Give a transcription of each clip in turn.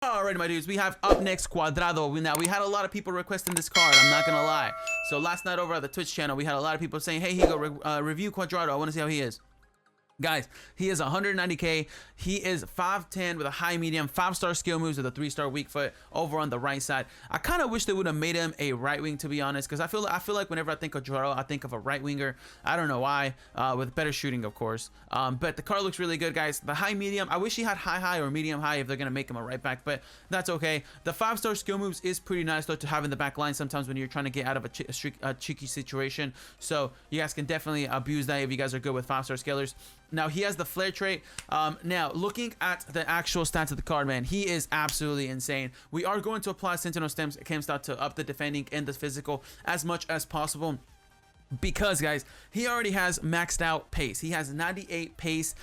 Alright, my dudes, we have up next Cuadrado. Now, we had a lot of people requesting this card, I'm not gonna lie. So last night over at the Twitch channel, we had a lot of people saying, hey, Higo, review Cuadrado. I want to see how he is. Guys, he is 190k. He is 5'10 with a high medium, 5-star skill moves with a 3-star weak foot over on the right side. I kind of wish they would have made him a right wing, to be honest, because I feel like whenever I think of Cuadrado, I think of a right winger. I don't know why, with better shooting, of course. But the card looks really good, guys. The high medium, I wish he had high or medium high if they're gonna make him a right back, but that's okay. The 5-star skill moves is pretty nice though to have in the back line sometimes when you're trying to get out of a tricky situation. So you guys can definitely abuse that if you guys are good with 5-star scalers. Now, he has the flare trait. Now, looking at the actual stats of the card, man, he is absolutely insane. We are going to apply Sentinel Chem Stat to up the defending and the physical as much as possible. Because, guys, he already has maxed out pace. He has 98 pace,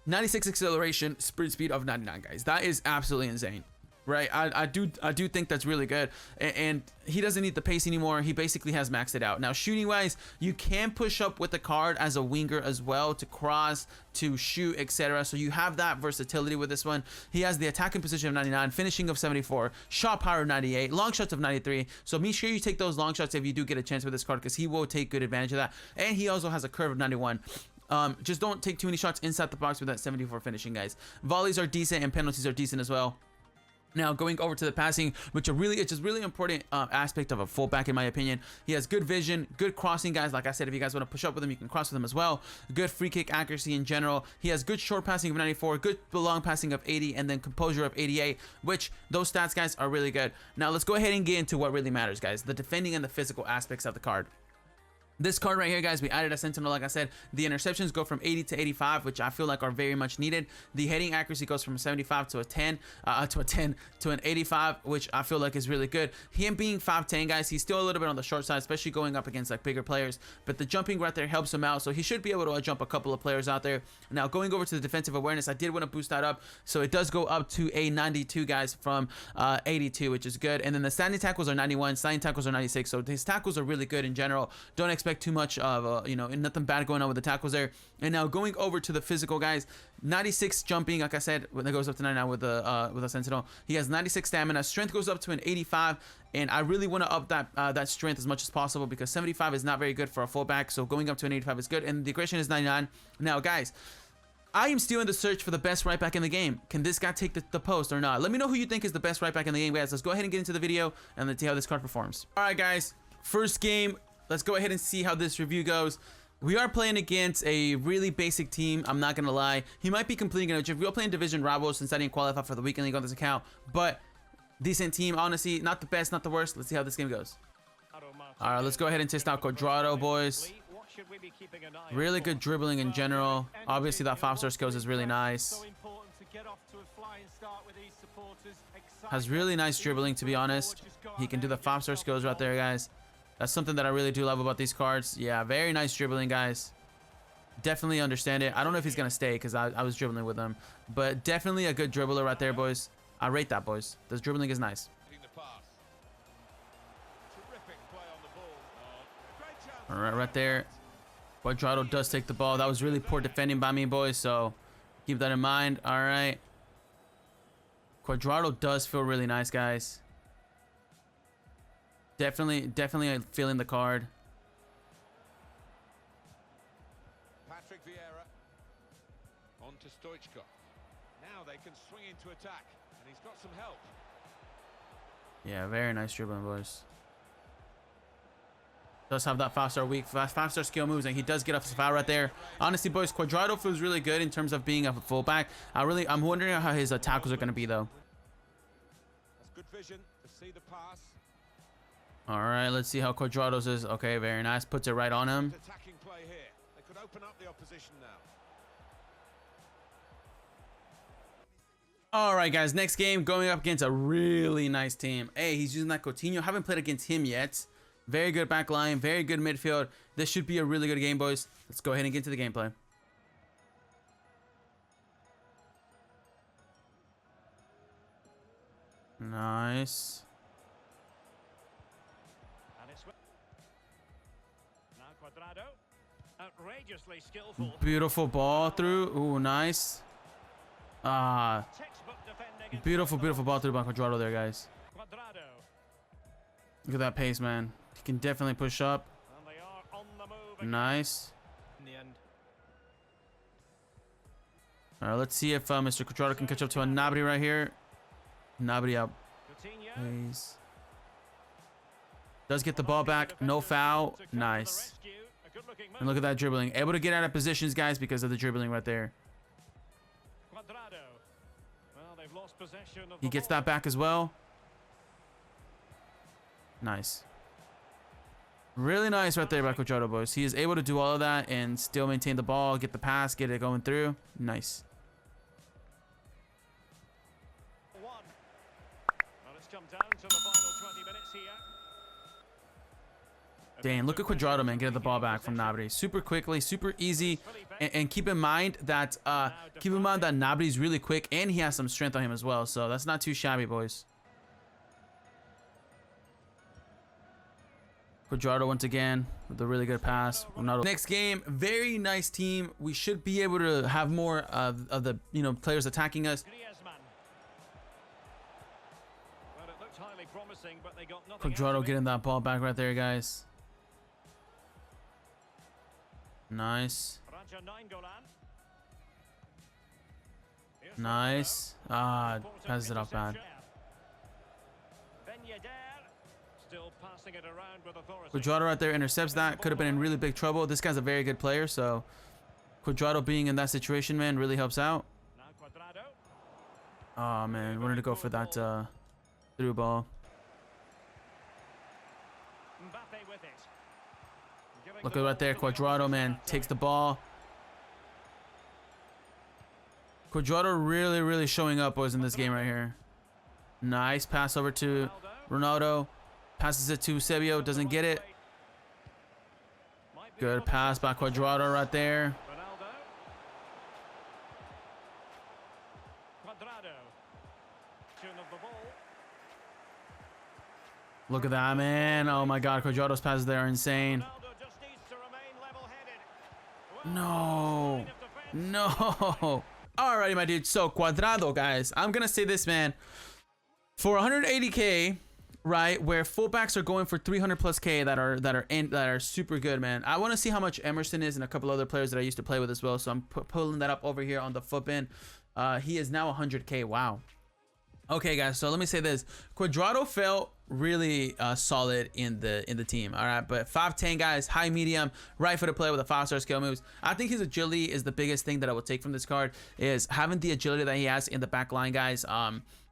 96 acceleration, sprint speed of 99, guys. That is absolutely insane. Right, I do think that's really good, and he doesn't need the pace anymore. He basically has maxed it out. Now, shooting wise, you can push up with the card as a winger as well, to cross, to shoot, etc. So you have that versatility with this one. He has the attacking position of 99, finishing of 74, shot power of 98, long shots of 93. So make sure you take those long shots if you do get a chance with this card, because he will take good advantage of that. And he also has a curve of 91. Just don't take too many shots inside the box with that 74 finishing, guys. Volleys are decent and penalties are decent as well. Now, going over to the passing, which is just really important aspect of a fullback, in my opinion. He has good vision, good crossing, guys. Like I said, if you guys want to push up with him, you can cross with him as well. Good free kick accuracy in general. He has good short passing of 94, good long passing of 80, and then composure of 88, which those stats, guys, are really good. Now, let's go ahead and get into what really matters, guys. The defending and the physical aspects of the card. This card right here, guys, we added a Sentinel. Like I said, the interceptions go from 80 to 85, which I feel like are very much needed. The heading accuracy goes from 75 to a 10, to an 85, which I feel like is really good. Him being 5'10", guys, he's still a little bit on the short side, especially going up against like bigger players. But the jumping right there helps him out, so he should be able to jump a couple of players out there. Now, going over to the defensive awareness, I did want to boost that up, so it does go up to a 92, guys, from 82, which is good. And then the standing tackles are 91, sliding tackles are 96, so his tackles are really good in general. Don't expect too much of nothing bad going on with the tackles there. And now going over to the physical, guys, 96 jumping, like I said, when it goes up to 99 with a Sentinel. He has 96 stamina. Strength goes up to an 85, and I really want to up that strength as much as possible, because 75 is not very good for a fullback, so going up to an 85 is good. And the aggression is 99. Now, guys, I am still in the search for the best right back in the game. Can this guy take the post or not? Let me know who you think is the best right back in the game, guys. Let's go ahead and get into the video and let's see how this card performs. All right, guys, first game. Let's go ahead and see how this review goes. We are playing against a really basic team, I'm not gonna lie. He might be completing an we are playing Division Rivals since I didn't qualify for the weekend league on this account, but decent team, honestly. Not the best, not the worst. Let's see how this game goes. All right, let's go ahead and test out Cuadrado, boys. Really good dribbling in general. Obviously, that 5-star skills is really nice. Has really nice dribbling, to be honest. He can do the 5-star skills right there, guys. That's something that I really do love about these cards. Yeah, very nice dribbling, guys. Definitely understand it. I don't know if he's going to stay because I was dribbling with him. But definitely a good dribbler right there, boys. I rate that, boys. This dribbling is nice. All right, right there. Cuadrado does take the ball. That was really poor defending by me, boys. So keep that in mind. All right. Cuadrado does feel really nice, guys. Definitely feeling the card. Patrick Vieira on to Stoichkov. Now they can swing into attack, and he's got some help. Yeah, very nice dribbling, boys. Does have that 5-star skill moves, and he does get off his foul right there. Honestly, boys, Cuadrado feels really good in terms of being a fullback. I'm wondering how his tackles are going to be, though. That's good vision to see the pass. All right, let's see how Cuadrado's is. Okay, very nice. Puts it right on him. Attacking play here. They could open up the opposition now. All right, guys, next game, going up against a really nice team. Hey, he's using that Coutinho. Haven't played against him yet. Very good back line, very good midfield. This should be a really good game, boys. Let's go ahead and get to the gameplay. Nice. Now Cuadrado, outrageously skillful. Beautiful ball through. Ooh, nice. Textbook defending. Beautiful, beautiful ball through by Cuadrado there, guys. Cuadrado. Look at that pace, man. He can definitely push up. And they are on the move again. Nice. In the end. All right, let's see if Mr. Cuadrado can catch up to a Gnabry right here. Gnabry up. Coutinho. Please. Does get the ball back. No foul. Nice. And look at that dribbling. Able to get out of positions, guys, because of the dribbling right there. Cuadrado. Well, they've lost possession of He the gets ball. that back as well. Nice. Really nice right there by Cuadrado, boys. He is able to do all of that and still maintain the ball, get the pass, get it going through. Nice. Well, it's come down to the final 20 minutes here. Dang, look at Cuadrado, man, getting the ball back from Gnabry. Super quickly, super easy. And keep in mind that Gnabry is really quick and he has some strength on him as well. So that's not too shabby, boys. Cuadrado once again with a really good pass. Ronaldo. Next game, very nice team. We should be able to have more of the players attacking us. Griezmann. Well, it looked highly promising, but they got nothing out Cuadrado of it. getting that ball back right there, guys. Nice. Raja Nainggolan. Here's Nice. Ah, passes it off bad. Ben Yedder. Still passing it around with authority. Cuadrado right there intercepts that. Could have been in really big trouble. This guy's a very good player, so Cuadrado being in that situation, man, really helps out. Now Cuadrado. Oh, man. Wanted to go for that through ball. Mbappe with it. Giving Look the at right ball there. to the Cuadrado, opposite man, side. takes the ball. Cuadrado really, really showing up, boys, in this game right here. Nice pass over to Ronaldo. Passes it to Eusebio. Doesn't get it. Might be Good able to pass by catch Cuadrado right there. Ronaldo. Cuadrado. Tune of the ball. Look at that, man. Oh, my God. Cuadrado's passes there are insane. Ronaldo just needs to remain level-headed. No. Line of defense. No. Alrighty, my dude. So, Cuadrado, guys. I'm going to say this, man. For 180K, right, where fullbacks are going for 300 plus K that are super good, man. I want to see how much Emerson is and a couple other players that I used to play with as well. So I'm pulling that up over here on the foot bin. He is now 100K. Wow. Okay, guys. So let me say this: Cuadrado felt really solid in the team. All right, but 5'10", guys, high medium, right-footed player with a 5-star skill moves. I think his agility is the biggest thing that I would take from this card. Is having the agility that he has in the back line, guys.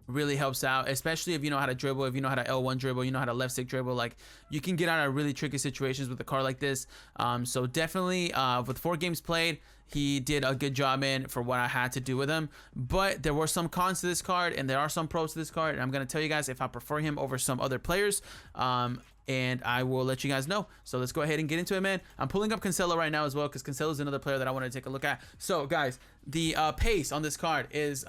Really helps out, especially if you know how to dribble, if you know how to L1 dribble, you know how to left stick dribble. Like, you can get out of really tricky situations with a card like this. So definitely with 4 games played, he did a good job in for what I had to do with him. But there were some cons to this card, and there are some pros to this card, and I'm going to tell you guys if I prefer him over some other players. And I will let you guys know. So let's go ahead and get into it, man. I'm pulling up Cancelo right now as well, because Cancelo is another player that I want to take a look at. So guys, the pace on this card is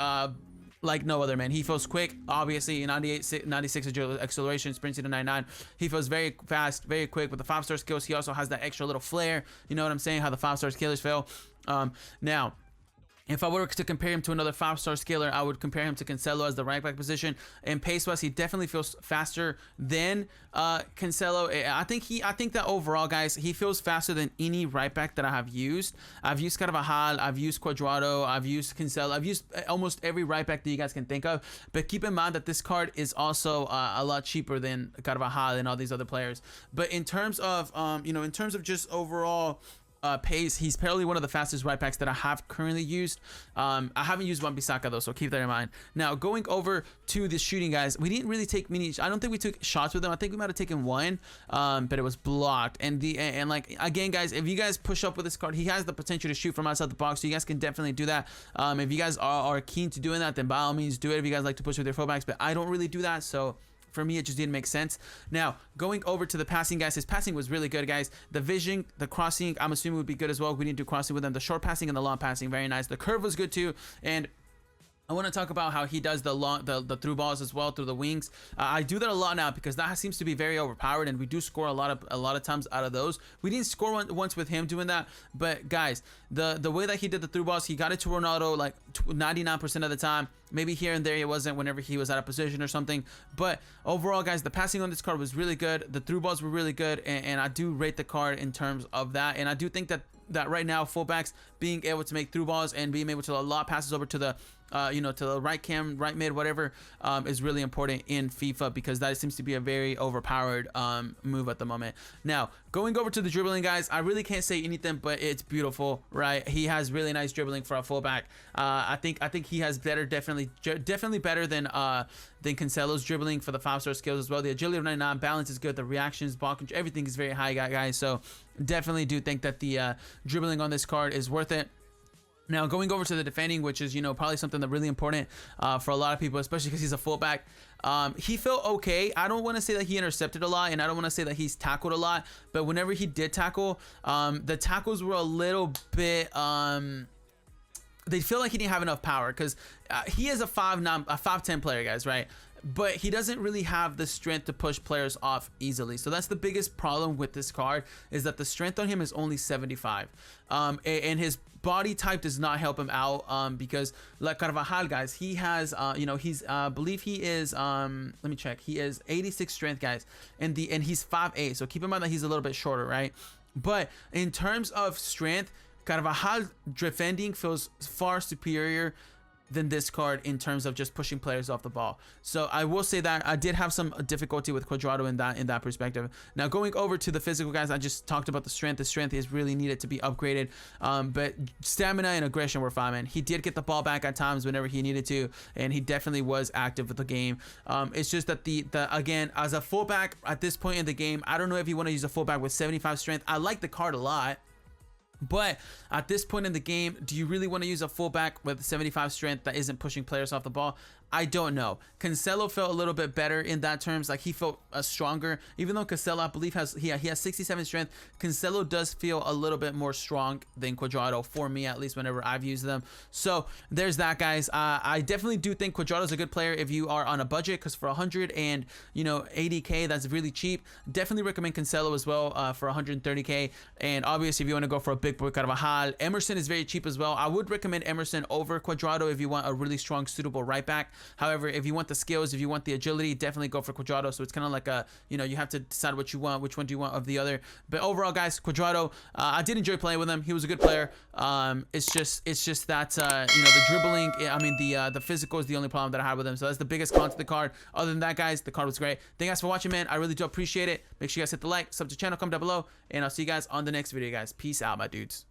like no other, man. He feels quick, obviously. 96 acceleration, sprinting to 99. He feels very fast, very quick with the 5-star skills. He also has that extra little flair. You know what I'm saying? How the 5-star skillers feel. Now, if I were to compare him to another 5-star scaler, I would compare him to Cancelo as the right back position. And pace-wise, he definitely feels faster than Cancelo. I think that overall, guys, he feels faster than any right back that I have used. I've used Carvajal, I've used Cuadrado, I've used Cancelo, I've used almost every right back that you guys can think of. But keep in mind that this card is also a lot cheaper than Carvajal and all these other players. But in terms of in terms of just overall pace, he's probably one of the fastest right backs that I have currently used. I haven't used Wan-Bissaka though, so keep that in mind. Now, going over to the shooting, guys, we didn't really take many. I don't think we took shots with him. I think we might have taken one, but it was blocked. And like again, guys, if you guys push up with this card, he has the potential to shoot from outside the box. So you guys can definitely do that. If you guys are keen to doing that, then by all means do it. If you guys like to push with your fullbacks, but I don't really do that, so. For me, it just didn't make sense. Now, going over to the passing, guys, his passing was really good, guys. The vision, the crossing, I'm assuming would be good as well. We didn't do crossing with him. The short passing and the long passing, very nice. The curve was good too. And I want to talk about how he does the long, the through balls as well through the wings. I do that a lot now because that seems to be very overpowered, and we do score a lot of times out of those. We didn't score once with him doing that, but guys, the way that he did the through balls, he got it to Ronaldo like 99% of the time. Maybe here and there it wasn't whenever he was out of position or something, but overall, guys, the passing on this card was really good. The through balls were really good, and I do rate the card in terms of that. And I do think that right now fullbacks being able to make through balls and being able to lot passes over to the to the right cam, right mid, whatever, is really important in FIFA, because that seems to be a very overpowered move at the moment. Now, going over to the dribbling, guys, I really can't say anything, but it's beautiful, right? He has really nice dribbling for a fullback. I think he has definitely better than Cancelo's dribbling for the 5-star skills as well. The agility of 99, balance is good, the reactions, ball control, everything is very high, guys. So definitely do think that the dribbling on this card is worth it. Now, going over to the defending, which is, probably something that really important for a lot of people, especially because he's a fullback. He felt okay. I don't want to say that he intercepted a lot, and I don't want to say that he's tackled a lot, but whenever he did tackle, the tackles were a little bit, they feel like he didn't have enough power, because he is a 5'10" player, guys, right? But he doesn't really have the strength to push players off easily. So that's the biggest problem with this card, is that the strength on him is only 75. And his body type does not help him out, because like Carvajal, guys, he has he's I believe he is let me check, he is 86 strength, guys, and he's 5'8", so keep in mind that he's a little bit shorter, right? But in terms of strength, Carvajal defending feels far superior than this card in terms of just pushing players off the ball. So I will say that I did have some difficulty with Cuadrado in that perspective. Now, going over to the physical, guys, I just talked about the strength. The strength is really needed to be upgraded, but stamina and aggression were fine, man. He did get the ball back at times whenever he needed to, and he definitely was active with the game. It's just that again, as a fullback at this point in the game, I don't know if you want to use a fullback with 75 strength. I like the card a lot, but at this point in the game, do you really want to use a fullback with 75 strength that isn't pushing players off the ball? I don't know. Cancelo felt a little bit better in that terms. Like, he felt stronger, even though Cancelo, I believe, he has 67 strength. Cancelo does feel a little bit more strong than Cuadrado, for me at least, whenever I've used them. So there's that, guys. I definitely do think Cuadrado's a good player if you are on a budget, because for 180k, that's really cheap. Definitely recommend Cancelo as well for 130k. And obviously, if you want to go for a big boy, Carvajal, Emerson is very cheap as well. I would recommend Emerson over Cuadrado if you want a really strong, suitable right back. However, if you want the skills, if you want the agility, definitely go for Cuadrado. So it's kind of like you have to decide what you want, which one do you want of the other. But overall, guys, Cuadrado, I did enjoy playing with him. He was a good player. It's just that the dribbling, the physical is the only problem that I had with him. So that's the biggest con to the card. Other than that, guys, the card was great. Thank you guys for watching, man. I really do appreciate it. Make sure you guys hit the like, sub to the channel, comment down below, and I'll see you guys on the next video, guys. Peace out, my dudes.